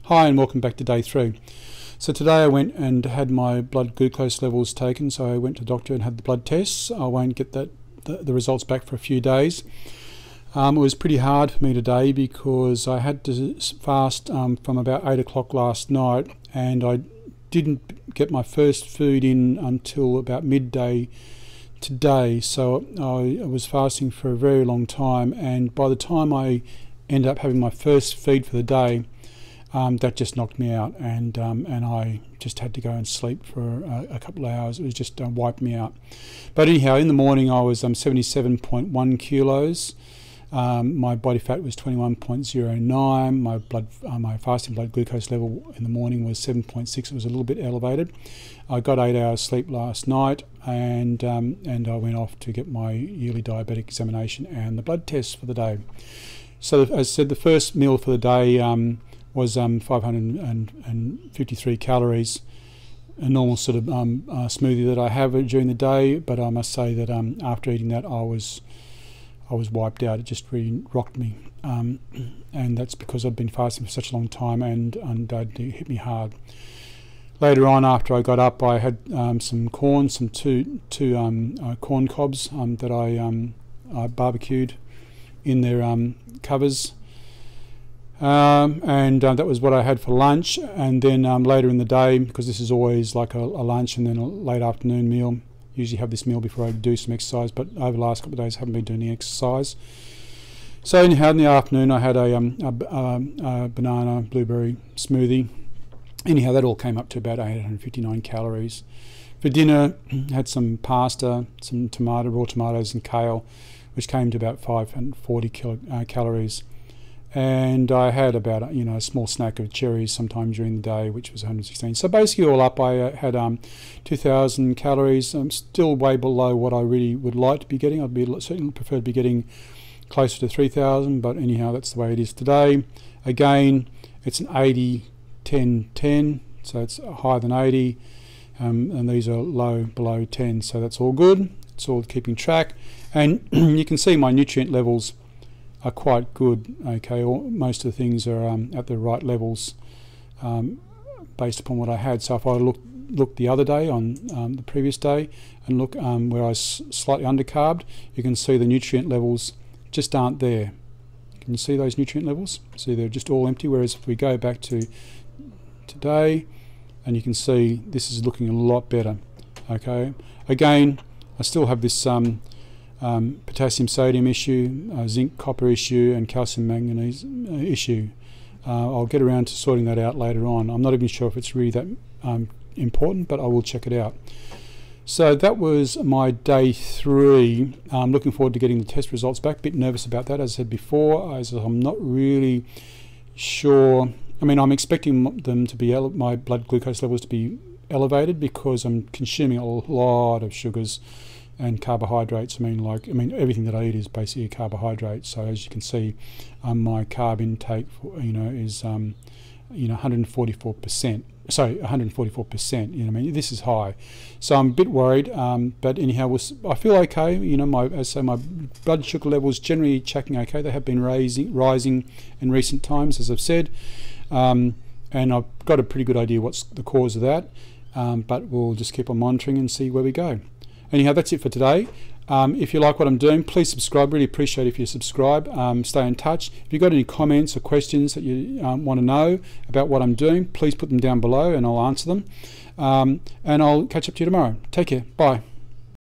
Hi and welcome back to day 3. So today I went and had my blood glucose levels taken, so I went to the doctor and had the blood tests. I won't get the results back for a few days. It was pretty hard for me today because I had to fast from about 8 o'clock last night, and I didn't get my first food in until about midday today, so I was fasting for a very long time, and by the time I ended up having my first feed for the day, that just knocked me out, and I just had to go and sleep for a couple of hours. It was just wiped me out. But anyhow, in the morning I was 77.1 kilos. My body fat was 21.09. My fasting blood glucose level in the morning was 7.6. It was a little bit elevated. I got 8 hours sleep last night, and I went off to get my yearly diabetic examination and the blood tests for the day. So as I said, the first meal for the day was 553 calories, a normal sort of smoothie that I have during the day. But I must say that after eating that, I was wiped out. It just really rocked me, and that's because I'd been fasting for such a long time, and it hit me hard. Later on, after I got up, I had some corn, two corn cobs that I barbecued in their covers. That was what I had for lunch, and then later in the day, because this is always like a lunch and then a late afternoon meal, usually have this meal before I do some exercise, but over the last couple of days I haven't been doing any exercise. So anyhow, in the afternoon I had a banana blueberry smoothie. Anyhow, that all came up to about 859 calories. For dinner, I had some pasta, some raw tomatoes and kale, which came to about 540 calories. And I had about a small snack of cherries sometime during the day, which was 116. So basically all up, I had 2,000 calories. I'm still way below what I really would like to be getting. I'd certainly prefer to be getting closer to 3,000, but anyhow, that's the way it is today. Again, it's an 80-10-10, so it's higher than 80, and these are low below 10, so that's all good. It's all keeping track, and you can see my nutrient levels are quite good. Okay, most of the things are at the right levels based upon what I had. So if I look the other day on the previous day and look where I was slightly undercarbed, you can see the nutrient levels just aren't there. Can you see those nutrient levels? See, they're just all empty, whereas if we go back to today, and you can see this is looking a lot better. Okay, again, I still have this potassium sodium issue, zinc copper issue, and calcium manganese issue. I'll get around to sorting that out later on. I'm not even sure if it's really that important, but I will check it out. So that was my day 3. I'm looking forward to getting the test results back. A bit nervous about that, as I said before, as I'm not really sure. I mean, I'm expecting them to be my blood glucose levels to be elevated because I'm consuming a lot of sugars and carbohydrates. I mean everything that I eat is basically a carbohydrate. So as you can see, my carb intake is 144%. So 144%. I mean, this is high. So I'm a bit worried. But anyhow, I feel okay. My blood sugar levels generally checking okay. They have been rising in recent times, as I've said, and I've got a pretty good idea what's the cause of that. But we'll just keep on monitoring and see where we go. Anyhow, that's it for today. If you like what I'm doing, please subscribe. Really appreciate if you subscribe. Stay in touch. If you've got any comments or questions that you want to know about what I'm doing, please put them down below and I'll answer them. And I'll catch up to you tomorrow. Take care. Bye.